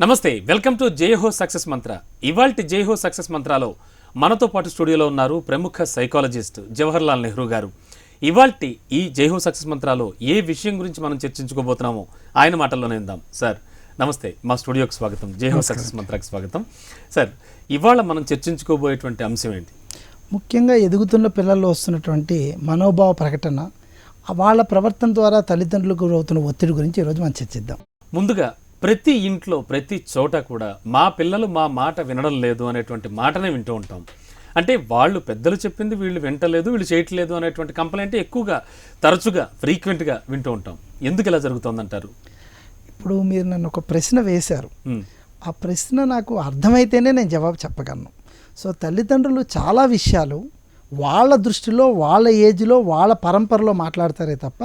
నమస్తే, welcome to జేహో success మంత్ర. ఇవాల్టి జేహో success మంత్రాలో మనతో పాటు స్టూడియోలో ఉన్నారు ప్రముఖ సైకాలజిస్ట్ జవహర్లాల్ నెహ్రూ గారు. ఇవాల్టి ఈ జేహో సక్సెస్ మంత్రాలో ఏ విషయం గురించి మనం చర్చించుకోబోతున్నామో ఆయన మాటల్లోనే విందాం. సార్ నమస్తే, మా స్టూడియోకి స్వాగతం, జేహో సక్సెస్ మంత్రాకి స్వాగతం. సార్, ఇవాళ మనం చర్చించుకోబోయేటువంటి అంశం ఏంటి? ముఖ్యంగా ఎదుగుతున్న పిల్లల్లో వస్తున్నటువంటి మనోభావ ప్రకటన, వాళ్ళ ప్రవర్తన ద్వారా తల్లిదండ్రులకు గురవుతున్న ఒత్తిడి గురించి ఈరోజు మనం చర్చిద్దాం. ముందుగా ప్రతి ఇంట్లో ప్రతి చోట కూడా మా పిల్లలు మా మాట వినడం లేదు అనేటువంటి మాటనే వింటూ ఉంటాం. అంటే వాళ్ళు పెద్దలు చెప్పింది వీళ్ళు వింటలేదు, వీళ్ళు చేయట్లేదు అనేటువంటి కంప్లైంట్ ఎక్కువగా తరచుగా ఫ్రీక్వెంట్గా వింటూ ఉంటాం. ఎందుకు ఇలా జరుగుతుందంటారు? ఇప్పుడు మీరు నన్ను ఒక ప్రశ్న వేశారు. ఆ ప్రశ్న నాకు అర్థమైతేనే నేను జవాబు చెప్పగలను. సో తల్లిదండ్రులు చాలా విషయాలు వాళ్ళ దృష్టిలో, వాళ్ళ ఏజ్లో, వాళ్ళ పరంపరలో మాట్లాడతారే తప్ప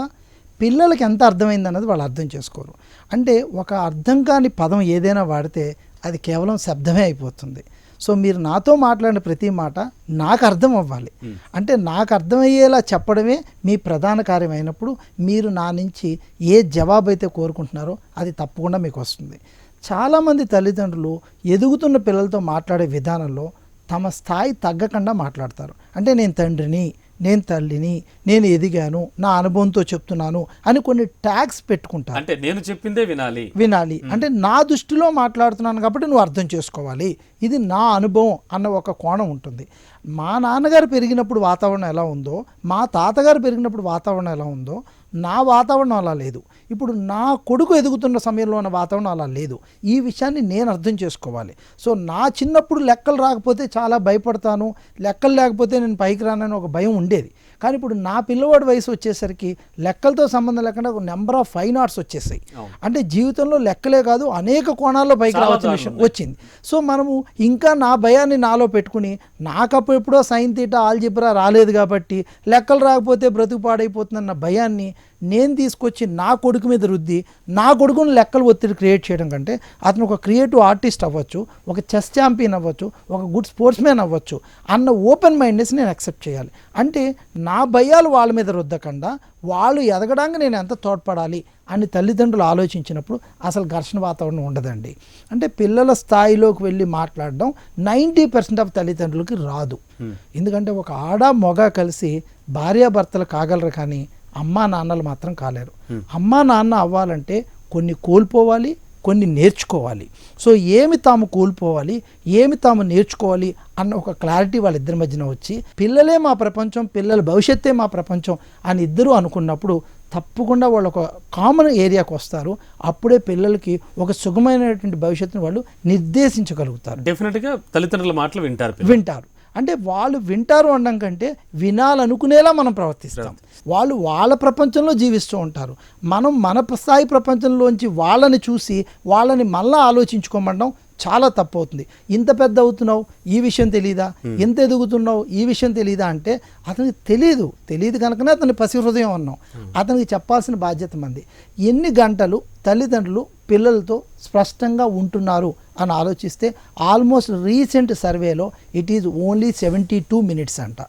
పిల్లలకి ఎంత అర్థమైందన్నది వాళ్ళు అర్థం చేసుకోరు. అంటే ఒక అర్థం కాని పదం ఏదైనా వాడితే అది కేవలం శబ్దమే అయిపోతుంది. సో మీరు నాతో మాట్లాడిన ప్రతి మాట నాకు అర్థం అవ్వాలి. అంటే నాకు అర్థమయ్యేలా చెప్పడమే మీ ప్రధాన కార్యం అయినప్పుడు మీరు నా నుంచి ఏ జవాబు అయితే కోరుకుంటున్నారో అది తప్పకుండా మీకు వస్తుంది. చాలామంది తల్లిదండ్రులు ఎదుగుతున్న పిల్లలతో మాట్లాడే విధానంలో తమ స్థాయి తగ్గకుండా మాట్లాడతారు. అంటే నేను తండ్రిని, నేను తల్లిని, నేను ఎదిగాను, నా అనుభవంతో చెప్తున్నాను అని కొన్ని ట్యాగ్స్ పెట్టుకుంటారు. అంటే నేను చెప్పిందే వినాలి. అంటే నా దృష్టిలో మాట్లాడుతున్నాను కాబట్టి నువ్వు అర్థం చేసుకోవాలి, ఇది నా అనుభవం అన్న ఒక కోణం ఉంటుంది. మా నాన్నగారు పెరిగినప్పుడు వాతావరణం ఎలా ఉందో, మా తాతగారు పెరిగినప్పుడు వాతావరణం ఎలా ఉందో, నా వాతావరణం అలా లేదు. ఇప్పుడు నా కొడుకు ఎదుగుతున్న సమయంలో ఉన్న వాతావరణం అలా లేదు. ఈ విషయాన్ని నేను అర్థం చేసుకోవాలి. సో నా చిన్నప్పుడు లెక్కలు రాకపోతే చాలా భయపడతాను, లెక్కలు లేకపోతే నేను పైకి రానని ఒక భయం ఉండేది. కానీ ఇప్పుడు నా పిల్లవాడి వయసు వచ్చేసరికి లెక్కలతో సంబంధం లేకుండా ఒక నెంబర్ ఆఫ్ ఫైన్ ఆర్ట్స్ వచ్చేసాయి. అంటే జీవితంలో లెక్కలే కాదు అనేక కోణాల్లో పైకి రావాల్సిన విషయం వచ్చింది. సో మనము ఇంకా నా భయాన్ని నాలో పెట్టుకుని నాకు ఎప్పుడో సైన్ తీటా ఆల్జిబ్రా రాలేదు కాబట్టి లెక్కలు రాకపోతే బ్రతుకు పాడైపోతుందన్న భయాన్ని నేను తీసుకొచ్చి నా కొడుకు మీద రుద్ది నా కొడుకుని లెక్కలు ఒత్తిడి క్రియేట్ చేయడం కంటే అతను ఒక క్రియేటివ్ ఆర్టిస్ట్ అవ్వచ్చు, ఒక చెస్ ఛాంపియన్ అవ్వచ్చు, ఒక గుడ్ స్పోర్ట్స్ మ్యాన్ అవ్వచ్చు అన్న ఓపెన్ మైండ్నెస్ నేను యాక్సెప్ట్ చేయాలి. అంటే నా భయాలు వాళ్ళ మీద రుద్దకుండా వాళ్ళు ఎదగడానికి నేను ఎంత తోడ్పడాలి అని తల్లిదండ్రులు ఆలోచించినప్పుడు అసలు ఘర్షణ వాతావరణం ఉండదండి. అంటే పిల్లల స్థాయిలోకి వెళ్ళి మాట్లాడడం 90% ఆఫ్ తల్లిదండ్రులకి రాదు. ఎందుకంటే ఒక ఆడ మొగ కలిసి భార్యాభర్తలు కాగలరు కానీ అమ్మా నాన్నలు మాత్రం కాలేరు. అమ్మా నాన్న అవ్వాలంటే కొన్ని కోల్పోవాలి, కొన్ని నేర్చుకోవాలి. సో ఏమి తాము కోల్పోవాలి, ఏమి తాము నేర్చుకోవాలి అన్న ఒక క్లారిటీ వాళ్ళిద్దరి మధ్యన వచ్చి పిల్లలే మా ప్రపంచం, పిల్లల భవిష్యత్తే మా ప్రపంచం అని ఇద్దరు అనుకున్నప్పుడు తప్పకుండా వాళ్ళు ఒక కామన్ ఏరియాకి వస్తారు. అప్పుడే పిల్లలకి ఒక సుగమైనటువంటి భవిష్యత్తును వాళ్ళు నిర్దేశించగలుగుతారు. డెఫినెట్గా తల్లిదండ్రుల మాటలు వింటారు. అంటే వాళ్ళు వింటారు అనడం కంటే వినాలనుకునేలా మనం ప్రవర్తిస్తాం. వాళ్ళు వాళ్ళ ప్రపంచంలో జీవిస్తూ ఉంటారు. మనం మన స్థాయి ప్రపంచంలోంచి వాళ్ళని చూసి వాళ్ళని మళ్ళీ ఆలోచించుకోమనడం చాలా తప్పు అవుతుంది. ఇంత పెద్ద అవుతున్నావు ఈ విషయం తెలీదా, ఎంత ఎదుగుతున్నావు ఈ విషయం తెలీదా అంటే అతనికి తెలియదు కనుకనే అతని పసి హృదయం అన్నాం. అతనికి చెప్పాల్సిన బాధ్యత మంది. ఎన్ని గంటలు తల్లిదండ్రులు పిల్లలతో స్పష్టంగా ఉంటున్నారు అని ఆలోచిస్తే ఆల్మోస్ట్ రీసెంట్ సర్వేలో ఇట్ ఈజ్ ఓన్లీ 72 minutes అంట.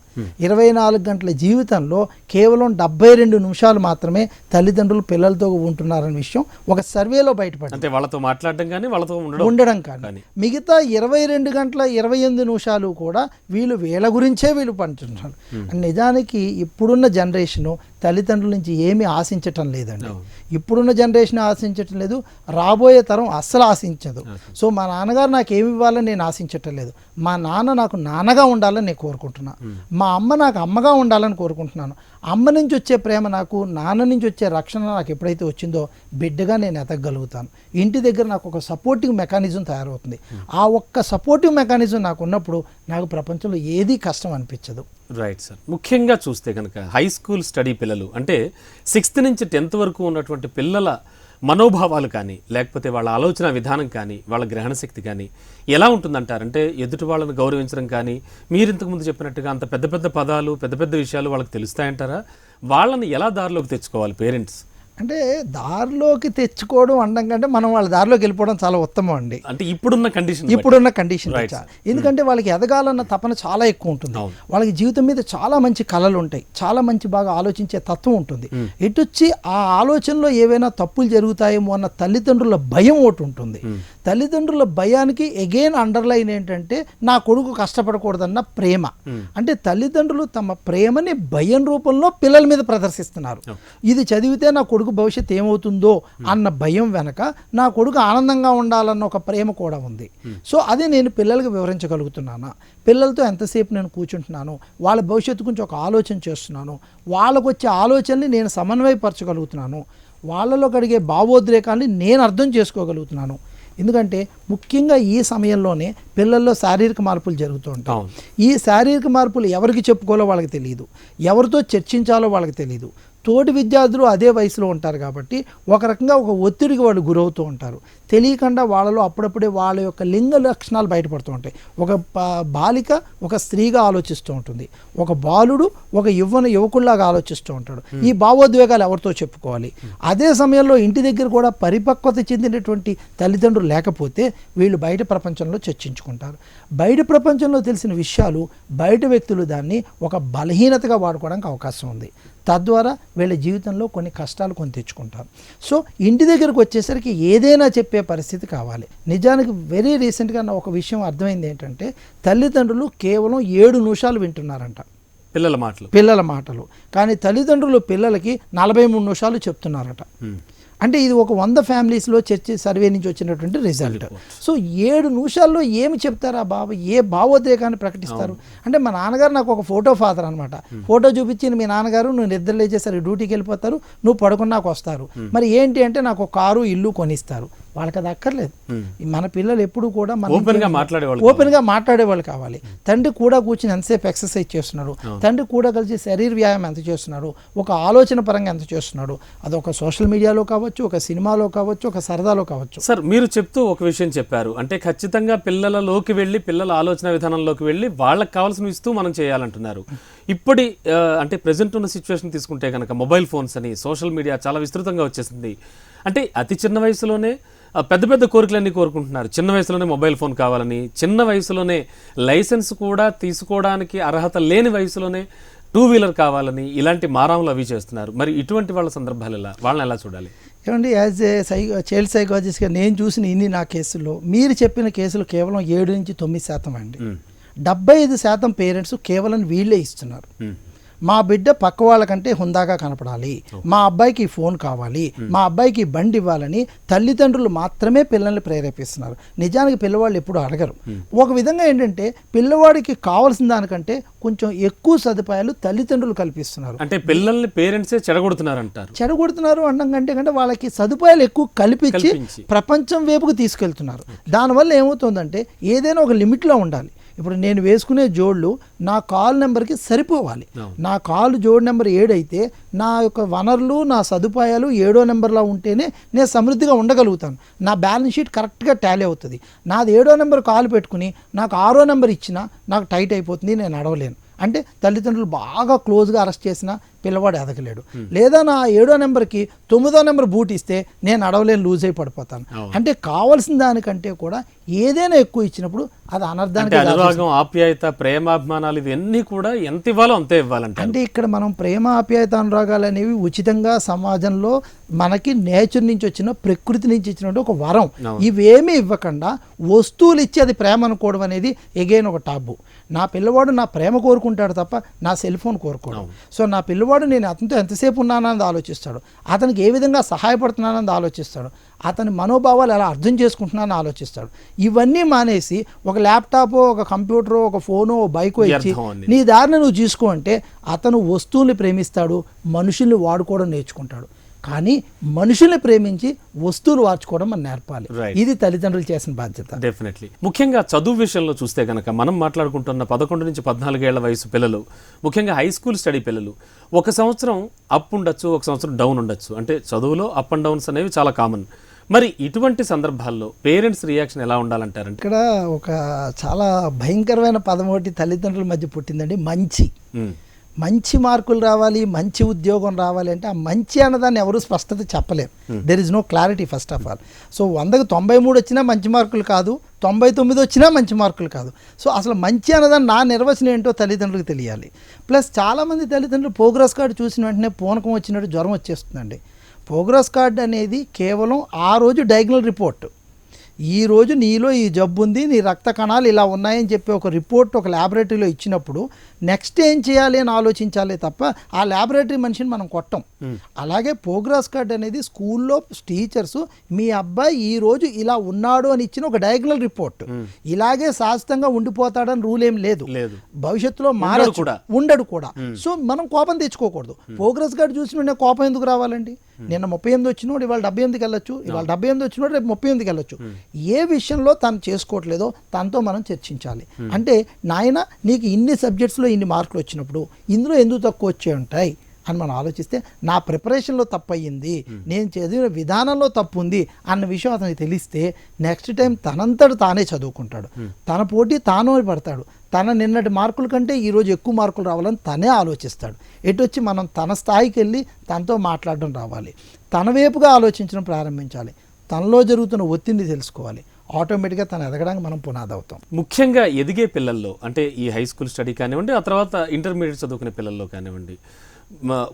24 గంటల జీవితంలో కేవలం 72 నిమిషాలు మాత్రమే తల్లిదండ్రులు పిల్లలతో ఉంటున్నారనే విషయం ఒక సర్వేలో బయటపడింది. అంటే వాళ్ళతో మాట్లాడడం కానీ వాళ్ళతో ఉండడం కానీ మిగతా 22 గంటల 28 నిమిషాలు కూడా వీళ్ళ గురించే పంచుతున్నారు. నిజానికి ఇప్పుడున్న జనరేషను తల్లిదండ్రుల నుంచి ఏమీ ఆశించటం లేదండి. ఇప్పుడున్న జనరేషన్ ఆశించటం లేదు, రాబోయే తరం అస్సలు ఆశించదు. సో మా నాన్నగారు నాకు ఏమి ఇవ్వాలని నేను ఆశించటం లేదు. మా నాన్న నాకు నాన్నగా ఉండాలని నేను కోరుకుంటున్నాను. మా అమ్మ నాకు అమ్మగా ఉండాలని కోరుకుంటున్నాను. అమ్మ నుంచి వచ్చే ప్రేమ నాకు, నాన్న నుంచి వచ్చే రక్షణ నాకు ఎప్పుడైతే వచ్చిందో బిడ్డగా నేను ఎదగలుగుతాను. ఇంటి దగ్గర నాకు ఒక సపోర్టివ్ మెకానిజం తయారవుతుంది. ఆ ఒక్క సపోర్టివ్ మెకానిజం నాకు ఉన్నప్పుడు నాకు ప్రపంచంలో ఏదీ కష్టం అనిపించదు. Right sir. ముఖ్యంగా చూస్తే కనుక హై స్కూల్ స్టడీ పిల్లలు అంటే 6th నుంచి 10th వరకు ఉన్నటువంటి పిల్లల మనోభావాలు కానీ, లేకపోతే వాళ్ళ ఆలోచన విధానం కానీ, వాళ్ళ గ్రహణశక్తి కానీ ఎలా ఉంటుందంటారంటే ఎదుటి వాళ్ళని గౌరవించడం కానీ, మీరు ఇంతకుముందు చెప్పినట్టుగా అంత పెద్ద పెద్ద పదాలు, పెద్ద పెద్ద విషయాలు వాళ్ళకి తెలుస్తాయంటారా? వాళ్ళని ఎలా దారిలోకి తెచ్చుకోవాలి పేరెంట్స్? అంటే దారిలోకి తెచ్చుకోవడం అనడం కంటే మనం వాళ్ళ దారిలోకి వెళ్ళిపోవడం చాలా ఉత్తమం అండి. అంటే ఇప్పుడున్న కండిషన్ ఎందుకంటే వాళ్ళకి ఎదగాలన్న తపన చాలా ఎక్కువ ఉంటుంది. వాళ్ళకి జీవితం మీద చాలా మంచి కళలు ఉంటాయి, చాలా మంచి బాగా ఆలోచించే తత్వం ఉంటుంది. ఇటొచ్చి ఆ ఆలోచనలో ఏవైనా తప్పులు జరుగుతాయేమో అన్న తల్లిదండ్రుల భయం ఒకటి ఉంటుంది. తల్లిదండ్రుల భయానికి ఎగైన్ అండర్లైన్ ఏంటంటే నా కొడుకు కష్టపడకూడదన్న ప్రేమ. అంటే తల్లిదండ్రులు తమ ప్రేమని భయం రూపంలో పిల్లల మీద ప్రదర్శిస్తున్నారు. ఇది చదివితే నా కొడుకు భవిష్యత్తు ఏమవుతుందో అన్న భయం వెనక నా కొడుకు ఆనందంగా ఉండాలన్న ఒక ప్రేమ కూడా ఉంది. సో అదే నేను పిల్లలకు వివరించగలుగుతున్నాను. పిల్లలతో ఎంతసేపు నేను కూర్చుంటున్నాను, వాళ్ళ భవిష్యత్తు గురించి ఒక ఆలోచన చేస్తున్నాను, వాళ్ళకు వచ్చే ఆలోచనని నేను సమన్వయపరచగలుగుతున్నాను, వాళ్ళలో కలిగే భావోద్రేకాన్ని నేను అర్థం చేసుకోగలుగుతున్నాను. ఎందుకంటే ముఖ్యంగా ఈ సమయంలోనే పిల్లల్లో శారీరక మార్పులు జరుగుతూ ఉంటాయి. ఈ శారీరక మార్పులు ఎవరికి చెప్పుకోవాలో వాళ్ళకి తెలియదు, ఎవరితో చర్చించాలో వాళ్ళకి తెలియదు. తోటి విద్యార్థులు అదే వయసులో ఉంటారు కాబట్టి ఒక రకంగా ఒక ఒత్తిడికి వాళ్ళు గురవుతూ ఉంటారు. తెలియకుండా వాళ్ళలో అప్పుడప్పుడే వాళ్ళ యొక్క లింగ లక్షణాలు బయటపడుతూ ఉంటాయి. ఒక బాలిక ఒక స్త్రీగా ఆలోచిస్తూ ఉంటుంది, ఒక బాలుడు ఒక యువకుల్లాగా ఆలోచిస్తూ ఉంటాడు. ఈ భావోద్వేగాలు ఎవరితో చెప్పుకోవాలి? అదే సమయంలో ఇంటి దగ్గర కూడా పరిపక్వత చెందినటువంటి తల్లిదండ్రులు లేకపోతే వీళ్ళు బయట ప్రపంచంలో చర్చించుకుంటారు. బయట ప్రపంచంలో తెలిసిన విషయాలు బయట వ్యక్తులు దాన్ని ఒక బలహీనతగా వాడుకోవడానికి అవకాశం ఉంది. తద్వారా వీళ్ళ జీవితంలో కొన్ని కష్టాలు కొని తెచ్చుకుంటారు. సో ఇంటి దగ్గరకు వచ్చేసరికి ఏదైనా చెప్పే పరిస్థితి కావాలి. నిజానికి వెరీ రీసెంట్గా నా ఒక విషయం అర్థమైంది ఏంటంటే తల్లిదండ్రులు కేవలం 7 నిమిషాలు వింటున్నారంట పిల్లల మాటలు, కానీ తల్లిదండ్రులు పిల్లలకి 43 నిమిషాలు చెప్తున్నారట. అంటే ఇది ఒక 100 ఫ్యామిలీస్లో సర్వే నుంచి వచ్చినటువంటి రిజల్ట్. సో 7 నిమిషాల్లో ఏమి చెప్తారు ఆ బాబు, ఏ భావోద్రేకాన్ని ప్రకటిస్తారు? అంటే మా నాన్నగారు నాకు ఒక ఫోటో ఫాదర్ అనమాట. ఫోటో చూపించి మీ నాన్నగారు నువ్వు నిద్ర లేచేసరి డ్యూటీకి వెళ్ళిపోతారు, నువ్వు పడుకున్నాకు వస్తారు, మరి ఏంటి అంటే నాకు ఒక కారు ఇల్లు కొనిస్తారు. వాళ్ళకి అది అక్కర్లేదు. మన పిల్లలు ఎప్పుడు కూడా ఓపెన్గా మాట్లాడేవాళ్ళు కావాలి. తండ్రి కూడా కూర్చుని ఎంతసేపు ఎక్సర్సైజ్ చేస్తున్నాడు, తండ్రి కూడా కలిసి శరీర వ్యాయామం ఎంత చేస్తున్నాడు, ఒక ఆలోచన పరంగా ఎంత చేస్తున్నాడు, అదొక సోషల్ మీడియాలో కావచ్చు, ఒక సినిమాలో కావచ్చు, ఒక సరదాలో కావచ్చు. సార్ మీరు చెప్తూ ఒక విషయం చెప్పారు, అంటే ఖచ్చితంగా పిల్లలలోకి వెళ్ళి పిల్లల ఆలోచన విధానంలోకి వెళ్ళి వాళ్ళకి కావాల్సిన ఇస్తూ మనం చేయాలంటున్నారు. ఇప్పటి అంటే ప్రెజెంట్ ఉన్న సిచ్యువేషన్ తీసుకుంటే కనుక మొబైల్ ఫోన్స్ అని సోషల్ మీడియా చాలా విస్తృతంగా వచ్చేసింది. అంటే అతి చిన్న వయసులోనే పెద్ద పెద్ద కోరికలన్నీ కోరుకుంటున్నారు. చిన్న వయసులోనే మొబైల్ ఫోన్ కావాలని, చిన్న వయసులోనే లైసెన్స్ కూడా తీసుకోవడానికి అర్హత లేని వయసులోనే 2 వీలర్ కావాలని, ఇలాంటి మారాములు అవి చేస్తున్నారు. మరి ఇటువంటి వాళ్ళ సందర్భాలు వాళ్ళని ఎలా చూడాలి? ఏమండి, యాజ్ ఏ చైల్డ్ సైకాలజిస్ట్గా నేను చూసిన నా కేసుల్లో మీరు చెప్పిన కేసులు కేవలం 7 నుంచి 9% అండి. 75% పేరెంట్స్ కేవలం వీళ్ళే ఇస్తున్నారు. మా బిడ్డ పక్క వాళ్ళకంటే హుందాగా కనపడాలి, మా అబ్బాయికి ఫోన్ కావాలి, మా అబ్బాయికి బండి ఇవ్వాలని తల్లిదండ్రులు మాత్రమే పిల్లల్ని ప్రేరేపిస్తున్నారు. నిజానికి పిల్లవాళ్ళు ఎప్పుడు అడగరు. ఒక విధంగా ఏంటంటే పిల్లవాడికి కావాల్సిన దానికంటే కొంచెం ఎక్కువ సదుపాయాలు తల్లిదండ్రులు కల్పిస్తున్నారు. అంటే పిల్లల్ని పేరెంట్సే చెడగొడుతున్నారు అనడం కంటే వాళ్ళకి సదుపాయాలు ఎక్కువ కల్పించి ప్రపంచం వైపుకు తీసుకెళ్తున్నారు. దానివల్ల ఏమవుతుందంటే ఏదైనా ఒక లిమిట్లో ఉండాలి. ఇప్పుడు నేను వేసుకునే జోళ్ళు నా కాల్ నెంబర్కి సరిపోవాలి. నా కాల్ జోడు నెంబర్ 7 అయితే నా యొక్క వనరులు నా సదుపాయాలు 7వ నెంబర్లో ఉంటేనే నేను సమృద్ధిగా ఉండగలుగుతాను. నా బ్యాలెన్స్ షీట్ కరెక్ట్గా టాలీ అవుతుంది. నాది 7వ నెంబర్ కాల్ పెట్టుకుని నాకు 6వ నెంబర్ ఇచ్చినా నాకు టైట్ అయిపోతుంది, నేను నడవలేను. అంటే తల్లిదండ్రులు బాగా క్లోజ్గా అరెస్ట్ చేసినా పిల్లవాడు ఎదగలేడు. లేదా నా 7వ నెంబర్కి 9వ నెంబర్ బూట్ ఇస్తే నేను నడవలేను, లూజ్ అయి పడిపోతాను. అంటే కావాల్సిన దానికంటే కూడా ఏదైనా ఎక్కువ ఇచ్చినప్పుడు అది అనర్థానికి, అనురాగం, ఆప్యాయత, ప్రేమాభిమానాలు ఇవన్నీ కూడా ఎంత ఇవ్వాలో అంతే ఇవ్వాలంటే. అంటే ఇక్కడ మనం ప్రేమ, ఆప్యాయత, అనురాగాలు అనేవి ఉచితంగా సమాజంలో మనకి నేచర్ నుంచి వచ్చిన, ప్రకృతి నుంచి ఇచ్చినట్టు ఒక వరం. ఇవేమీ ఇవ్వకుండా వస్తువులు ఇచ్చి అది ప్రేమ అనుకోవడం అనేది ఎగైన్ ఒక టాబు. నా పిల్లవాడు నా ప్రేమ కోరుకుంటాడు తప్ప నా సెల్ ఫోన్ కోరుకోడు. సో నా పిల్లవాడు నేను అతనితో ఎంతసేపు ఉన్నానని ఆలోచిస్తాడు, అతనికి ఏ విధంగా సహాయపడుతున్నానని ఆలోచిస్తాడు, అతని మనోభావాలు ఎలా అర్థం చేసుకుంటున్నానని ఆలోచిస్తాడు. ఇవన్నీ మానేసి ఒక ల్యాప్టాప్, ఒక కంప్యూటర్, ఒక ఫోను, ఒక బైక్ ఇచ్చి నీ దారిని నువ్వు చూసుకో అంటే అతను వస్తువుల్ని ప్రేమిస్తాడు, మనుషుల్ని వాడుకోవడం నేర్చుకుంటాడు. కానీ మనుషుల్ని ప్రేమించి వస్తువులు వార్చుకోవడం మనం నేర్పాలి. ఇది తల్లిదండ్రులు చేసిన బాధ్యత. డెఫినెట్లీ. ముఖ్యంగా చదువు విషయంలో చూస్తే కనుక మనం మాట్లాడుకుంటున్న 11 నుంచి 14 ఏళ్ల వయసు పిల్లలు, ముఖ్యంగా హై స్కూల్ స్టడీ పిల్లలు, ఒక సంవత్సరం అప్ ఉండొచ్చు, ఒక సంవత్సరం డౌన్ ఉండొచ్చు. అంటే చదువులో అప్ అండ్ డౌన్స్ అనేవి చాలా కామన్. మరి ఇటువంటి సందర్భాల్లో పేరెంట్స్ రియాక్షన్ ఎలా ఉండాలంటారంటే? ఇక్కడ ఒక చాలా భయంకరమైన పదం ఒకటి తల్లిదండ్రుల మధ్య పుట్టిందండి, మంచి మార్కులు రావాలి, మంచి ఉద్యోగం రావాలి అంటే ఆ మంచి అన్నదాన్ని ఎవరు స్పష్టత చెప్పలేరు. There is no clarity first of all. So 100కి 93 వచ్చినా మంచి మార్కులు కాదు, 99 వచ్చినా మంచి మార్కులు కాదు. సో అసలు మంచి అన్నదాన్ని నా నిర్వచనం ఏంటో తల్లిదండ్రులకు తెలియాలి. ప్లస్ చాలామంది తల్లిదండ్రులు ప్రోగ్రెస్ కార్డు చూసిన వెంటనే పూనకం వచ్చినట్టు జ్వరం వచ్చేస్తుందండి. ప్రోగ్రెస్ కార్డు అనేది కేవలం ఆ రోజు డయాగ్నల్ రిపోర్ట్. ఈ రోజు నీలో ఈ జబ్బు ఉంది, నీ రక్త కణాలు ఇలా ఉన్నాయని చెప్పి ఒక రిపోర్ట్ ఒక ల్యాబొరేటరీలో ఇచ్చినప్పుడు నెక్స్ట్ ఏం చేయాలి అని ఆలోచించాలి తప్ప ఆ ల్యాబొరేటరీ మనిషిని మనం కొట్టం. అలాగే ప్రోగ్రెస్ కార్డ్ అనేది స్కూల్లో టీచర్స్ మీ అబ్బాయి ఈ రోజు ఇలా ఉన్నాడు అని ఇచ్చిన ఒక డయాగ్నల్ రిపోర్ట్, ఇలాగే శాశ్వతంగా ఉండిపోతాడని రూల్ ఏం లేదు, భవిష్యత్తులో మారచ్చు ఉండడు కూడా. సో మనం కోపం తెచ్చుకోకూడదు. ప్రోగ్రెస్ కార్డ్ చూసిన వెంటనే కోపం ఎందుకు రావాలండి? నిన్న 38 వచ్చినోడు ఇవాళ 78కి వెళ్ళొచ్చు, ఇవాళ 78 వచ్చినోడు రేపు 38కి వెళ్ళొచ్చు. ఏ విషయంలో తను చేసుకోవట్లేదో తనతో మనం చర్చించాలి. అంటే నాయన నీకు ఇన్ని సబ్జెక్ట్స్లో ఇన్ని మార్కులు వచ్చినప్పుడు ఇందులో ఎందుకు తక్కువ వచ్చే ఉంటాయి అని మనం ఆలోచిస్తే నా ప్రిపరేషన్లో తప్పు అయ్యింది, నేను చదివిన విధానంలో తప్పు ఉంది అన్న విషయం అతనికి తెలిస్తే నెక్స్ట్ టైం తనంతడు తానే చదువుకుంటాడు, తన పోటీ తాను పడతాడు, తన నిన్నటి మార్కుల కంటే ఈరోజు ఎక్కువ మార్కులు రావాలని తనే ఆలోచిస్తాడు. ఎటొచ్చి మనం తన స్థాయికి వెళ్ళి తనతో మాట్లాడడం రావాలి, తన వైపుగా ఆలోచించడం ప్రారంభించాలి, తనలో జరుగుతున్న ఒత్తిడిని తెలుసుకోవాలి. ఆటోమేటిక్గా తను ఎదగడానికి మనం పునాది అవుతాం. ముఖ్యంగా ఎదిగే పిల్లల్లో అంటే ఈ హై స్కూల్ స్టడీ కానివ్వండి, ఆ తర్వాత ఇంటర్మీడియట్ చదువుకునే పిల్లల్లో కానివ్వండి,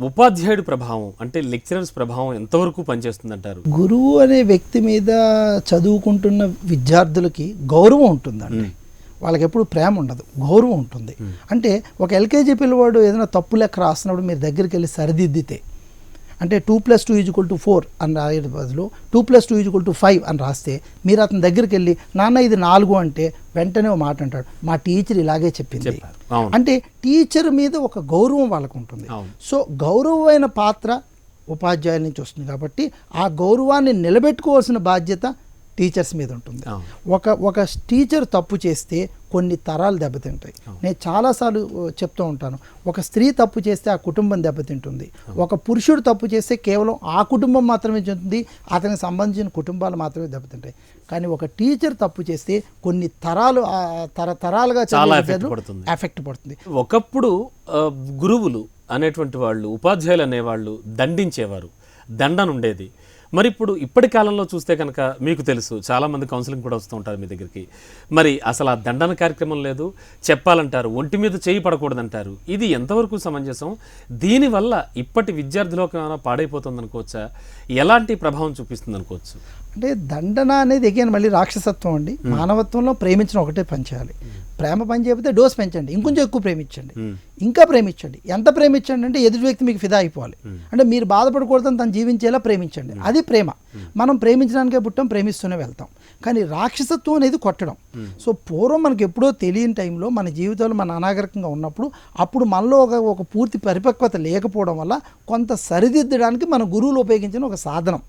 ఉపాధ్యాయుడి ప్రభావం అంటే లెక్చరర్స్ ప్రభావం ఎంతవరకు పనిచేస్తుందంటారు? గురువు అనే వ్యక్తి మీద చదువుకుంటున్న విద్యార్థులకి గౌరవం ఉంటుందండి. వాళ్ళకి ఎప్పుడు ప్రేమ ఉండదు, గౌరవం ఉంటుంది. అంటే ఒక ఎల్కేజీ పిల్లవాడు ఏదైనా తప్పు లెక్క రాస్తున్నప్పుడు మీరు దగ్గరికి వెళ్ళి సరిదిద్దితే, అంటే 2+2 = 4 అని రాయే బదులు 2+2 = 5 అని రాస్తే మీరు అతని దగ్గరికి వెళ్ళి నాన్న ఇది 4 అంటే వెంటనే ఒక మాట అంటాడు, మా టీచర్ ఇలాగే చెప్పింది. అంటే టీచర్ మీద ఒక గౌరవం వాళ్ళకు ఉంటుంది. సో గౌరవమైన పాత్ర ఉపాధ్యాయుల నుంచి వస్తుంది కాబట్టి ఆ గౌరవాన్ని నిలబెట్టుకోవాల్సిన బాధ్యత టీచర్స్ మీద ఉంటుంది. ఒక టీచర్ తప్పు చేస్తే కొన్ని తరాలు దెబ్బతింటాయి. నేను చాలాసార్లు చెప్తూ ఉంటాను, ఒక స్త్రీ తప్పు చేస్తే ఆ కుటుంబం దెబ్బతింటుంది, ఒక పురుషుడు తప్పు చేస్తే కేవలం ఆ కుటుంబం మాత్రమే చెందుతుంది, అతనికి సంబంధించిన కుటుంబాలు మాత్రమే దెబ్బతింటాయి. కానీ ఒక టీచర్ తప్పు చేస్తే కొన్ని తరాలు తరతరాలుగా ఎఫెక్ట్ పడుతుంది. ఒకప్పుడు గురువులు అనేటువంటి వాళ్ళు, ఉపాధ్యాయులు అనేవాళ్ళు దండించేవారు, దండన ఉండేది. మరి ఇప్పుడు ఇప్పటి కాలంలో చూస్తే కనుక మీకు తెలుసు చాలామంది కౌన్సిలింగ్ కూడా వస్తూ ఉంటారు మీ దగ్గరికి, మరి అసలు ఆ దండన కార్యక్రమం లేదు, చెప్పాలంటారు ఒంటి మీద చేయి పడకూడదంటారు. ఇది ఎంతవరకు సమంజసం? దీనివల్ల ఇప్పటి విద్యార్థులకు ఏమైనా పాడైపోతుంది అనుకోవచ్చా? ఎలాంటి ప్రభావం చూపిస్తుంది అనుకోవచ్చు? అంటే దండన అనేది ఎగైన్ మళ్ళీ రాక్షసత్వం అండి. మానవత్వంలో ప్రేమించడం ఒకటే పని చేయాలి. ప్రేమ పని చేయకపోతే డోస్ పెంచండి, ఇంకొంచెం ఎక్కువ ప్రేమించండి, ఇంకా ప్రేమించండి. ఎంత ప్రేమించండి అంటే ఎదుటి వ్యక్తి మీకు ఫిదా అయిపోవాలి. అంటే మీరు బాధపడకూడదని తను జీవించేలా ప్రేమించండి, అది ప్రేమ. మనం ప్రేమించడానికే పుట్టాం, ప్రేమిస్తూనే వెళ్తాం. కానీ రాక్షసత్వం అనేది కొట్టడం. సో పూర్వం మనకి ఎప్పుడో తెలియని టైంలో మన జీవితంలో మన అనాగరికంగా ఉన్నప్పుడు అప్పుడు మనలో ఒక పూర్తి పరిపక్వత లేకపోవడం వల్ల కొంత సరిదిద్దడానికి మన గురువులు ఉపయోగించిన ఒక సాధనం.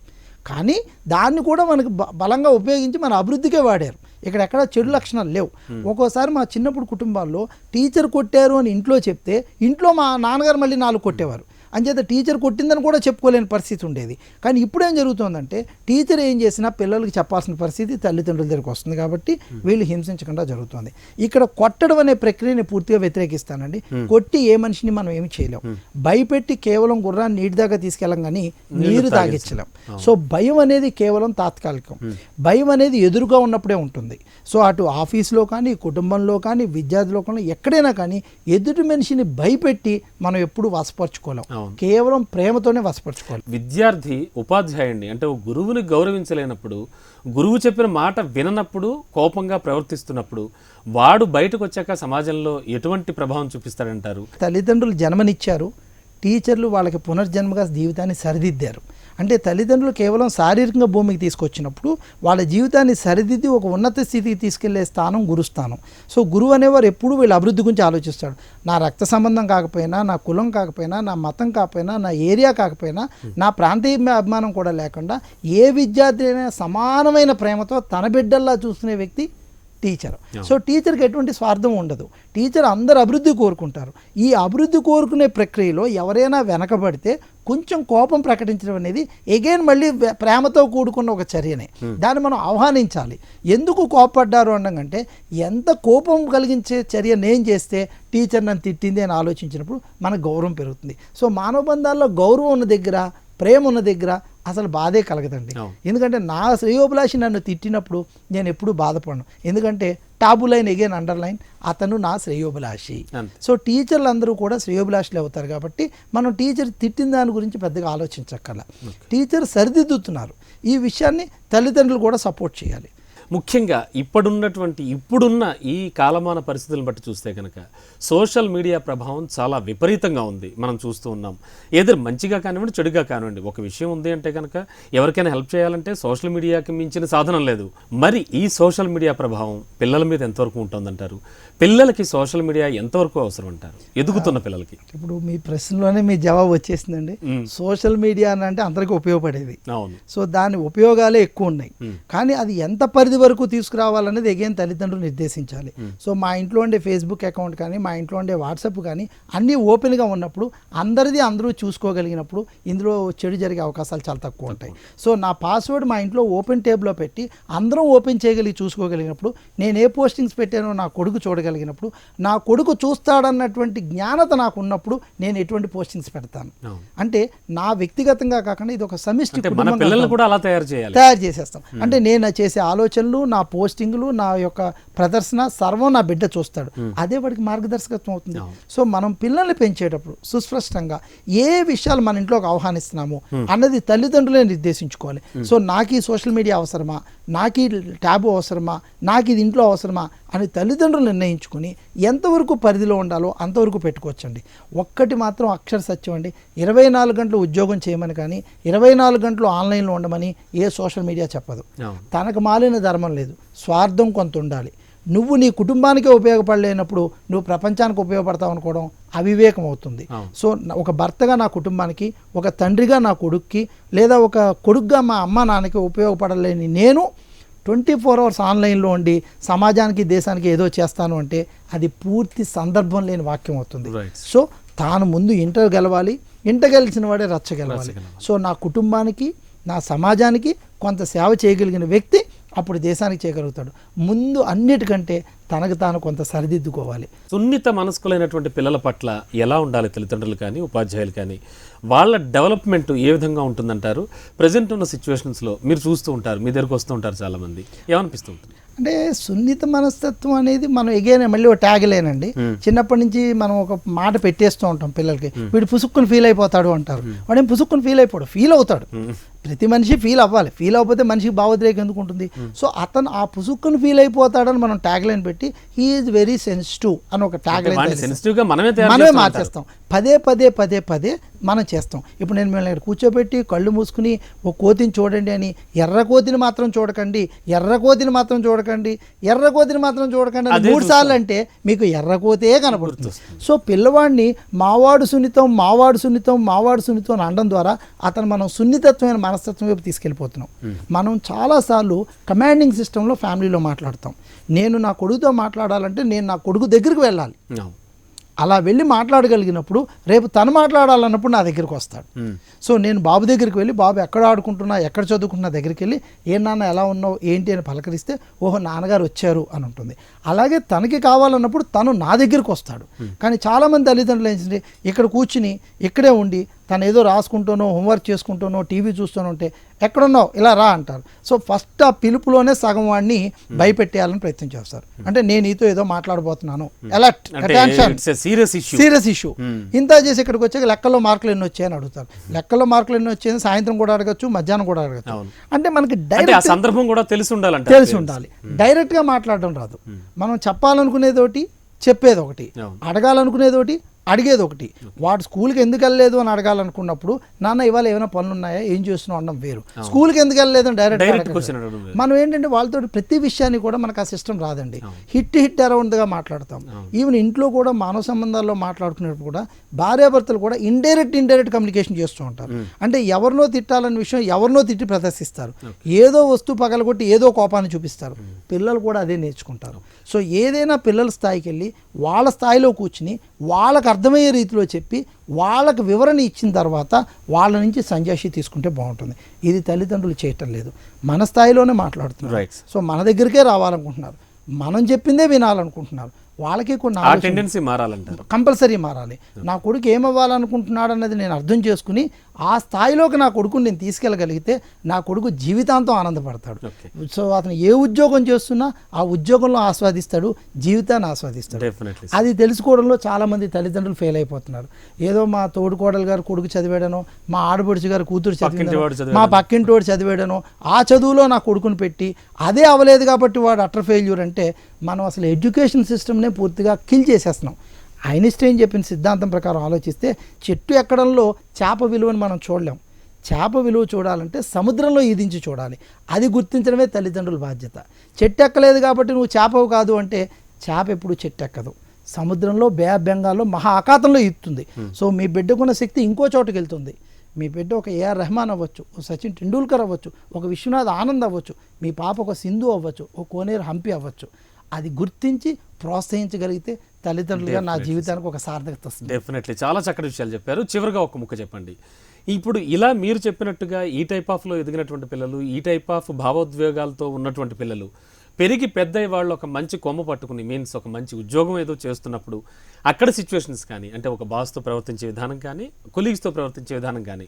కానీ దాన్ని కూడా మనకు బలంగా ఉపయోగించి మన అభివృద్ధికే వాడారు. ఎక్కడ చెడు లక్షణాలు లేవు. ఒక్కోసారి మా చిన్నప్పుడు కుటుంబాల్లో టీచర్ కొట్టారు అని ఇంట్లో చెప్తే ఇంట్లో మా నాన్నగారు మళ్ళీ 4 కొట్టేవారు. అంచేత టీచర్ కొట్టిందని కూడా చెప్పుకోలేని పరిస్థితి ఉండేది. కానీ ఇప్పుడు ఏం జరుగుతుందంటే టీచర్ ఏం చేసినా పిల్లలకి చెప్పాల్సిన పరిస్థితి తల్లిదండ్రుల దగ్గరికి వస్తుంది కాబట్టి వీళ్ళు హింసించకుండా జరుగుతుంది. ఇక్కడ కొట్టడం అనే ప్రక్రియని పూర్తిగా వ్యతిరేకిస్తానండి. కొట్టి ఏ మనిషిని మనం ఏమి చేయలేం. భయపెట్టి కేవలం గుర్రాన్ని నీటి దాకా తీసుకెళ్ళం కానీ నీరు తాగించలేం. సో భయం అనేది కేవలం తాత్కాలికం. భయం అనేది ఎదురుగా ఉన్నప్పుడే ఉంటుంది. సో అటు ఆఫీస్లో కానీ, కుటుంబంలో కానీ, విద్యార్థిలో కానీ, ఎక్కడైనా కానీ ఎదుటి మనిషిని భయపెట్టి మనం ఎప్పుడు వశపరచుకోలేం. కేవలం ప్రేమతోనే వశపరచుకోవాలి. విద్యార్థి ఉపాధ్యాయుడిని అంటే గురువుని గౌరవించలేనప్పుడు, గురువు చెప్పిన మాట విననప్పుడు, కోపంగా ప్రవర్తిస్తున్నప్పుడు వాడు బయటకు వచ్చాక సమాజంలో ఎటువంటి ప్రభావం చూపిస్తాడంటారు? తల్లిదండ్రులు జన్మనిచ్చారు, టీచర్లు వాళ్ళకి పునర్జన్మగా జీవితాన్ని సరిదిద్దారు. అంటే తల్లిదండ్రులు కేవలం శారీరకంగా భూమికి తీసుకొచ్చినప్పుడు వాళ్ళ జీవితాన్ని సరిదిద్ది ఒక ఉన్నత స్థితికి తీసుకెళ్లే స్థానం గురుస్థానం. సో గురువు అనేవారు ఎప్పుడూ వీళ్ళ అభివృద్ధి గురించి ఆలోచిస్తాడు. నా రక్త సంబంధం కాకపోయినా, నా కులం కాకపోయినా, నా మతం కాకపోయినా, నా ఏరియా కాకపోయినా, నా ప్రాంతీయ అభిమానం కూడా లేకుండా ఏ విద్యార్థి అయినా సమానమైన ప్రేమతో తన బిడ్డల్లా చూసుకునే వ్యక్తి టీచర్. సో టీచర్కి ఎటువంటి స్వార్థం ఉండదు. టీచర్ అందరు అభివృద్ధి కోరుకుంటారు. ఈ అభివృద్ధి కోరుకునే ప్రక్రియలో ఎవరైనా వెనకబడితే కొంచెం కోపం ప్రకటించడం అనేది ఎగైన్ మళ్ళీ ప్రేమతో కూడుకున్న ఒక చర్యనే. దాన్ని మనం ఆహ్వానించాలి. ఎందుకు కోపపడ్డారు అనకంటే ఎంత కోపం కలిగించే చర్య నేను చేస్తే టీచర్ నన్ను తిట్టింది అని ఆలోచించినప్పుడు మనకు గౌరవం పెరుగుతుంది. సో మానవ బంధాల్లో గౌరవం ఉన్న దగ్గర, ప్రేమ ఉన్న దగ్గర అసలు బాధే కలగదండి. ఎందుకంటే నా శ్రేయోభిలాషి నన్ను తిట్టినప్పుడు నేను ఎప్పుడూ బాధపడను. ఎందుకంటే టాబు లైన్ ఎగైన్ అండర్లైన్, అతను నా శ్రేయోభిలాషి. సో టీచర్లు అందరూ కూడా శ్రేయోభిలాషులు అవుతారు కాబట్టి మనం టీచర్ తిట్టిన దాని గురించి పెద్దగా ఆలోచించక్కల. టీచర్ సరిదిద్దుతున్నారు. ఈ విషయాన్ని తల్లిదండ్రులు కూడా సపోర్ట్ చేయాలి. ముఖ్యంగా ఇప్పుడున్న ఈ కాలమాన పరిస్థితులను బట్టి చూస్తే కనుక సోషల్ మీడియా ప్రభావం చాలా విపరీతంగా ఉంది, మనం చూస్తూ ఉన్నాం. ఏదో మంచిగా కానివ్వండి, చెడుగా కానివ్వండి, ఒక విషయం ఉంది అంటే కనుక ఎవరికైనా హెల్ప్ చేయాలంటే సోషల్ మీడియాకి మించిన సాధనం లేదు. మరి ఈ సోషల్ మీడియా ప్రభావం పిల్లల మీద ఎంతవరకు ఉంటుందంటారు? పిల్లలకి సోషల్ మీడియా ఎంతవరకు అవసరం అంటారు, ఎదుగుతున్న పిల్లలకి? ఇప్పుడు మీ ప్రశ్నలోనే మీ జవాబు వచ్చేసిందండి. సోషల్ మీడియా అంటే అందరికీ ఉపయోగపడేది. అవును. సో దాని ఉపయోగాలే ఎక్కువ ఉన్నాయి. కానీ అది ఎంత పరిధి వరకు తీసుకురావాలనేది ఎగైన్ తల్లిదండ్రులు నిర్దేశించాలి. సో మా ఇంట్లో ఉండే ఫేస్బుక్ అకౌంట్ కానీ, మా ఇంట్లో ఉండే వాట్సాప్ కానీ అన్నీ ఓపెన్గా ఉన్నప్పుడు, అందరూ చూసుకోగలిగినప్పుడు ఇందులో చెడు జరిగే అవకాశాలు చాలా తక్కువ ఉంటాయి. సో నా పాస్వర్డ్ మా ఇంట్లో ఓపెన్ టేబ్లో పెట్టి అందరం ఓపెన్ చేయగలిగి చూసుకోగలిగినప్పుడు, నేను ఏ పోస్టింగ్స్ పెట్టానో నా కొడుకు చూడగలిగినప్పుడు, నా కొడుకు చూస్తాడన్నటువంటి జ్ఞానత నాకు ఉన్నప్పుడు నేను ఎటువంటి పోస్టింగ్స్ పెడతాను. అంటే నా వ్యక్తిగతంగా కాకుండా ఇది ఒక సమిష్టి పిల్లలు కూడా అలా తయారు చేసేస్తాం. అంటే నేను చేసే ఆలోచనలు, నా పోస్టింగ్లు, నా యొక్క ప్రదర్శన సర్వం నా బిడ్డ చూస్తాడు. అదే వాడికి మార్గదర్శకత్వం అవుతుంది. సో మనం పిల్లల్ని పెంచేటప్పుడు సుస్పష్టంగా ఏ విషయాలు మన ఇంట్లోకి ఆహ్వానిస్తున్నాము అన్నది తల్లిదండ్రులే నిర్దేశించుకోవాలి. సో నాకు ఈ సోషల్ మీడియా అవసరమా, నాకు ఈ ట్యాబు అవసరమా, నాకు ఇది ఇంట్లో అవసరమా అని తల్లిదండ్రులు నిర్ణయించుకుని ఎంతవరకు పరిధిలో ఉండాలో అంతవరకు పెట్టుకోవచ్చండి. ఒక్కటి మాత్రం అక్షర సత్యం అండి, 24 గంటలు ఉద్యోగం చేయమని కానీ 24 గంటలు ఆన్లైన్లో ఉండమని ఏ సోషల్ మీడియా చెప్పదు. తనకు మాలిన ధర్మం లేదు, స్వార్థం కొంత ఉండాలి. నువ్వు నీ కుటుంబానికే ఉపయోగపడలేనప్పుడు నువ్వు ప్రపంచానికి ఉపయోగపడతావు అనుకోవడం అవివేకం అవుతుంది. సో ఒక భర్తగా నా కుటుంబానికి, ఒక తండ్రిగా నా కొడుక్కి, లేదా ఒక కొడుకుగా మా అమ్మ నాన్నకి ఉపయోగపడలేని నేను 24 అవర్స్ ఆన్లైన్లో ఉండి సమాజానికి, దేశానికి ఏదో చేస్తాను అంటే అది పూర్తి సందర్భం లేని వాక్యం అవుతుంది. సో తాను ముందు ఇంటర్ గెలవాలి, ఇంటర్ గెలిచిన వాడే రచ్చ గెలవాలి. సో నా కుటుంబానికి, నా సమాజానికి కొంత సేవ చేయగలిగిన వ్యక్తి అప్పుడు దేశానికి చేయగలుగుతాడు. ముందు అన్నిటికంటే తనకు తాను కొంత సరిదిద్దుకోవాలి. సున్నిత మనస్కులైనటువంటి పిల్లల పట్ల ఎలా ఉండాలి తల్లిదండ్రులు కానీ, ఉపాధ్యాయులు కానీ? వాళ్ళ డెవలప్మెంట్ ఏ విధంగా ఉంటుందంటారు? ప్రజెంట్ ఉన్న సిచ్యువేషన్స్లో మీరు చూస్తూ ఉంటారు, మీ దగ్గరకు వస్తూ ఉంటారు చాలామంది, ఏమనిపిస్తూ ఉంటుంది? అంటే సున్నిత మనస్తత్వం అనేది మనం ఎగైనా మళ్ళీ ఒక ట్యాగ్ లేనండి. చిన్నప్పటి నుంచి మనం ఒక మాట పెట్టేస్తూ ఉంటాం పిల్లలకి, వీడు పుసుక్కుని ఫీల్ అయిపోతాడు అంటారు. వాడేం పుసుక్కుని ఫీల్ అయిపోడు, ఫీల్ అవుతాడు. ప్రతి మనిషి ఫీల్ అవ్వాలి, ఫీల్ అవ్వకపోతే మనిషికి భావోద్రేకం ఎందుకు ఉంటుంది? సో అతను ఆ పుసుక్కుని ఫీల్ అయిపోతాడని మనం ట్యాగ్ లైన్ పెట్టి హీ ఈజ్ వెరీ సెన్సిటివ్ అని ఒక ట్యాగ్ లైన్ మనమే మార్చేస్తాం. పదే పదే పదే పదే మనం చేస్తాం. ఇప్పుడు నేను మిమ్మల్ని కూర్చోబెట్టి కళ్ళు మూసుకుని ఒక కోతిని చూడండి అని, ఎర్ర కోతిని మాత్రం చూడకండి, ఎర్ర కోతిని మాత్రం చూడకండి, ఎర్ర కోతిని మాత్రం చూడకండి అని 3 సార్లు అంటే మీకు ఎర్ర కోతే కనబడుతుంది. సో పిల్లవాడిని మావాడు సున్నితం, మావాడు సున్నితం, మావాడు సున్నితం అని అనడం ద్వారా అతను మనం సున్నితత్వమైన మనస్తత్వం వైపు తీసుకెళ్ళిపోతున్నాం. మనం చాలాసార్లు కమాండింగ్ సిస్టంలో ఫ్యామిలీలో మాట్లాడతాం. నేను నా కొడుకుతో మాట్లాడాలంటే నేను నా కొడుకు దగ్గరికి వెళ్ళాలి. అలా వెళ్ళి మాట్లాడగలిగినప్పుడు రేపు తను మాట్లాడాలన్నప్పుడు నా దగ్గరికి వస్తాడు. సో నేను బాబు దగ్గరికి వెళ్ళి, బాబు ఎక్కడ ఆడుకుంటున్నా, ఎక్కడ చదువుకుంటున్నా దగ్గరికి వెళ్ళి, ఏ నాన్న ఎలా ఉన్నావు ఏంటి అని పలకరిస్తే, ఓహో నాన్నగారు వచ్చారు అని ఉంటుంది. అలాగే తనకి కావాలన్నప్పుడు తను నా దగ్గరికి వస్తాడు. కానీ చాలామంది తల్లిదండ్రులు ఏంటంటే ఇక్కడ కూర్చుని ఇక్కడే ఉండి తను ఏదో రాసుకుంటానో, హోంవర్క్ చేసుకుంటానో, టీవీ చూస్తూనో ఉంటే ఎక్కడున్నావు ఇలా రా అంటారు. సో ఫస్ట్ ఆ పిలుపులోనే సగం వాడిని భయపెట్టేయాలని ప్రయత్నం చేస్తారు. అంటే నేను నీతో ఏదో మాట్లాడబోతున్నాను, అలర్ట్, అటెన్షన్, సీరియస్ ఇష్యూ. ఇంత చేసి ఇక్కడికి వచ్చాక లెక్కల్లో మార్కులు ఎన్ని వచ్చాయని అడుగుతారు. లెక్కల్లో మార్కులు ఎన్ని వచ్చాయని సాయంత్రం కూడా అడగచ్చు, మధ్యాహ్నం కూడా అడగచ్చు. అంటే మనకి డైరెక్ట్ సందర్భం కూడా తెలిసి ఉండాలి. డైరెక్ట్ గా మాట్లాడడం రాదు. మనం చెప్పాలనుకునేది ఒకటి, చెప్పేది ఒకటి, అడగాలనుకునేది ఒకటి, అడిగేది ఒకటి. వాడు స్కూల్కి ఎందుకు వెళ్ళలేదు అని అడగాలనుకున్నప్పుడు, నాన్న ఇవాళ ఏమైనా పనులు ఉన్నాయా, ఏం చేస్తున్నావు అనడం వేరు. స్కూల్కి ఎందుకు వెళ్ళలేదు అని డైరెక్ట్ మనం ఏంటంటే వాళ్ళతో ప్రతి విషయాన్ని కూడా మనకు ఆ సిస్టమ్ రాదండి. హిట్ అరౌండ్గా మాట్లాడతాం. ఈవెన్ ఇంట్లో కూడా మానవ సంబంధాల్లో మాట్లాడుకునేటప్పుడు కూడా భార్యాభర్తలు కూడా ఇండైరెక్ట్ కమ్యూనికేషన్ చేస్తూ ఉంటారు. అంటే ఎవరినో తిట్టాలనే విషయం ఎవరినో తిట్టి ప్రదర్శిస్తారు, ఏదో వస్తువు పగలగొట్టి ఏదో కోపాన్ని చూపిస్తారు. పిల్లలు కూడా అదే నేర్చుకుంటారు. సో ఏదైనా పిల్లల స్థాయికి వెళ్ళి వాళ్ళ స్థాయిలో కూర్చుని వాళ్ళకి అర్థమయ్యే రీతిలో చెప్పి వాళ్ళకు వివరణ ఇచ్చిన తర్వాత వాళ్ళ నుంచి సంజాషి తీసుకుంటే బాగుంటుంది. ఇది తల్లిదండ్రులు చేయటం లేదు, మన స్థాయిలోనే మాట్లాడుతున్నారు. సో మన దగ్గరికే రావాలనుకుంటున్నారు, మనం చెప్పిందే వినాలనుకుంటున్నారు. వాళ్ళకి కొన్ని టెండెన్సీ మారాలంటారు, కంపల్సరీ మారాలి. నా కొడుకు ఏమవ్వాలనుకుంటున్నాడు అన్నది నేను అర్థం చేసుకుని ఆ స్థాయిలోకి నా కొడుకుని నేను తీసుకెళ్ళగలిగితే నా కొడుకు జీవితాంతం ఆనందపడతాడు. ఓకే, సో అతను ఏ ఉద్యోగం చేస్తున్నా ఆ ఉద్యోగంలో ఆస్వాదిస్తాడు, జీవితాన్ని ఆస్వాదిస్తాడు. డెఫినెట్లీ అది తెలుసుకోవడంలో చాలామంది తల్లిదండ్రులు ఫెయిల్ అయిపోతున్నారు. ఏదో మా తోడుకోడలు గారు కొడుకు చదివాడనో, మా ఆడపడుచు గారు కూతురు చదివాడనో, మా పక్కింటోడు చదివాడనో, ఆ చదువులో నా కొడుకుని పెట్టి అదే అవ్వలేదు కాబట్టి వాడు అటర్ ఫెయిల్యూర్ అంటే మనం అసలు ఎడ్యుకేషన్ సిస్టమ్నే పూర్తిగా కిల్ చేసేస్తున్నాం. ఐన్స్టైన్ చెప్పిన సిద్ధాంతం ప్రకారం ఆలోచిస్తే చెట్టు ఎక్కడంలో చేప విలువను మనం చూడలేం. చేప విలువ చూడాలంటే సముద్రంలో ఈదించి చూడాలి. అది గుర్తించడమే తల్లిదండ్రుల బాధ్యత. చెట్టు ఎక్కలేదు కాబట్టి నువ్వు చేపవు కాదు అంటే చేప ఎప్పుడు చెట్టు ఎక్కదు. సముద్రంలో బే ఆఫ్ బెంగాల్లో మహా ఆకాతంలో ఈదుతుంది. సో మీ బిడ్డకున్న శక్తి ఇంకో చోటుకి వెళ్తుంది. మీ బిడ్డ ఒక ఏఆర్ రెహమాన్ అవ్వచ్చు, ఒక సచిన్ టెండూల్కర్ అవ్వచ్చు, ఒక విశ్వనాథ్ ఆనంద్ అవ్వచ్చు, మీ పాప ఒక సింధు అవ్వచ్చు, ఒక కోనేరు హంపి అవ్వచ్చు. అది గుర్తించి ప్రోత్సహించగలిగితే తల్లిదండ్రులుగా నా జీవితానికి ఒక సార్థకత వస్తుంది. డెఫినెట్లీ చాలా చక్కటి విషయాలు చెప్పారు. చివరిగా ఒక ముక్క చెప్పండి. ఇప్పుడు ఇలా మీరు చెప్పినట్టుగా ఈ టైప్ ఆఫ్లో ఎదిగినటువంటి పిల్లలు, ఈ టైప్ ఆఫ్ భావోద్వేగాలతో ఉన్నటువంటి పిల్లలు పెరిగి పెద్ద వాళ్ళు ఒక మంచి కొమ్మ పట్టుకుని మీన్స్ ఒక మంచి ఉద్యోగం ఏదో చేస్తున్నప్పుడు అక్కడ సిచ్యువేషన్స్ కానీ, అంటే ఒక బాస్తో ప్రవర్తించే విధానం కానీ, కొలీగ్స్తో ప్రవర్తించే విధానం కానీ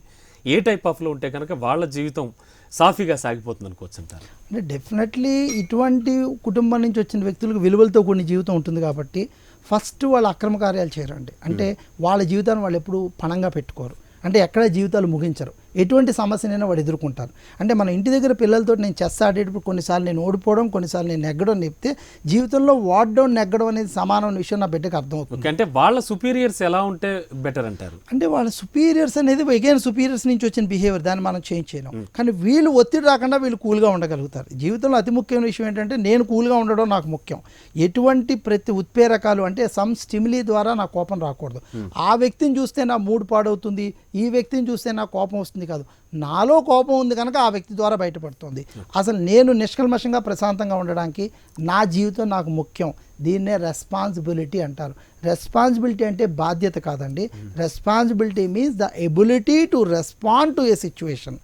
ఏ టైప్ ఆఫ్లో ఉంటే కనుక వాళ్ళ జీవితం సాఫీగా సాగిపోతుంది అనుకోవచ్చు అంటారు? అంటే డెఫినెట్లీ ఇటువంటి కుటుంబం నుంచి వచ్చిన వ్యక్తులకు విలువలతో కూడిన జీవితం ఉంటుంది కాబట్టి ఫస్ట్ వాళ్ళు అక్రమ కార్యాలు చేయరండి. అంటే వాళ్ళ జీవితాన్ని వాళ్ళు ఎప్పుడు పణంగా పెట్టుకోరు. అంటే ఎక్కడ జీవితాలు ముగించరు. ఎటువంటి సమస్యనైనా వాడు ఎదుర్కొంటారు. అంటే మన ఇంటి దగ్గర పిల్లలతో నేను చెస్ ఆడేటప్పుడు కొన్నిసార్లు నేను ఓడిపోవడం, కొన్నిసార్లు నేను నెగ్గడం చెప్తే జీవితంలో వాడడం నెగ్గడం అనేది సమానమైన విషయం నా బిడ్డకు అర్థమవుతుంది. అంటే వాళ్ళ సుపీరియర్స్ ఎలా ఉంటే బెటర్ అంటారు? అంటే వాళ్ళ సుపీరియర్స్ అనేది అగైన్ సుపీరియర్స్ నుంచి వచ్చిన బిహేవియర్, దాన్ని మనం చేంజ్ చేయలేం. కానీ వీళ్ళు ఒత్తిడి రాకుండా వీళ్ళు కూల్గా ఉండగలుగుతారు. జీవితంలో అతి ముఖ్యమైన విషయం ఏంటంటే నేను కూల్గా ఉండడం నాకు ముఖ్యం. ఎటువంటి ప్రతి ఉత్ప్రేరకాలు అంటే సమ్ స్టిమ్యులీ ద్వారా నా కోపం రాకూడదు. ఆ వ్యక్తిని చూస్తే నా మూడ్ పాడవుతుంది, ఈ వ్యక్తిని చూస్తే నా కోపం వస్తుంది కాదు, నాలో కోపం ఉంది కనుక ఆ వ్యక్తి ద్వారా బయటపడుతుంది. అసలు నేను నిష్కల్మషంగా ప్రశాంతంగా ఉండడానికి నా జీవితం నాకు ముఖ్యం. దీన్నే రెస్పాన్సిబిలిటీ అంటారు. రెస్పాన్సిబిలిటీ అంటే బాధ్యత కాదండి. Responsibility means the ability to respond to A situation.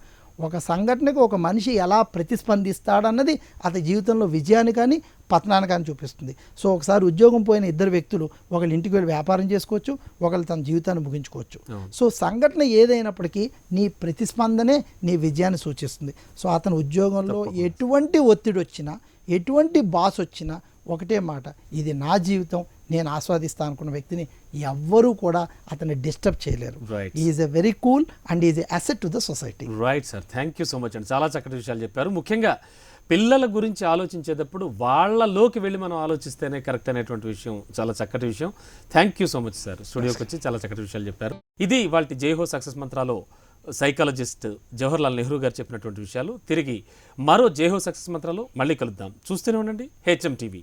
ఒక సంఘటనకు ఒక మనిషి ఎలా ప్రతిస్పందిస్తాడన్నది అతని జీవితంలో విజయాన్ని కానీ పతనాన్ని కానీ చూపిస్తుంది. సో ఒకసారి ఉద్యోగం పోయిన ఇద్దరు వ్యక్తులు ఒకళ్ళు ఇంటికి వెళ్ళి వ్యాపారం చేసుకోవచ్చు, ఒకళ్ళు తన జీవితాన్ని ముగించుకోవచ్చు. సో సంఘటన ఏదైనప్పటికీ నీ ప్రతిస్పందనే నీ విజయాన్ని సూచిస్తుంది. సో అతని ఉద్యోగంలో ఎటువంటి ఒత్తిడి వచ్చినా, ఎటువంటి బాస్ వచ్చినా ఒకటే మాట, ఇది నా జీవితం, నేను ఆస్వాదిస్తాను అనుకున్న వ్యక్తిని ఎవ్వరూ కూడా అతన్ని డిస్టర్బ్ చేయలేరు. Is a very cool and is a asset to the society. Right sir, thank you so much అండి. చాలా చక్కటి విషయాలు చెప్పారు. ముఖ్యంగా పిల్లల గురించి ఆలోచించేటప్పుడు వాళ్ళలోకి వెళ్ళి మనం ఆలోచిస్తేనే కరెక్ట్ అనేటువంటి విషయం చాలా చక్కటి విషయం. Thank you so much sir, స్టూడియోకి వచ్చి చాలా చక్కటి విషయాలు చెప్పారు. ఇది ఇవాల్టి జై హో సక్సెస్ మంత్రాలో సైకాలజిస్ట్ జవహర్లాల్ నెహ్రూ గారు చెప్పినటువంటి విషయాలు. తిరిగి మరో జై హో సక్సెస్ మంత్రాలో మళ్ళీ కలుద్దాం. చూస్తూనే ఉండండి HM TV.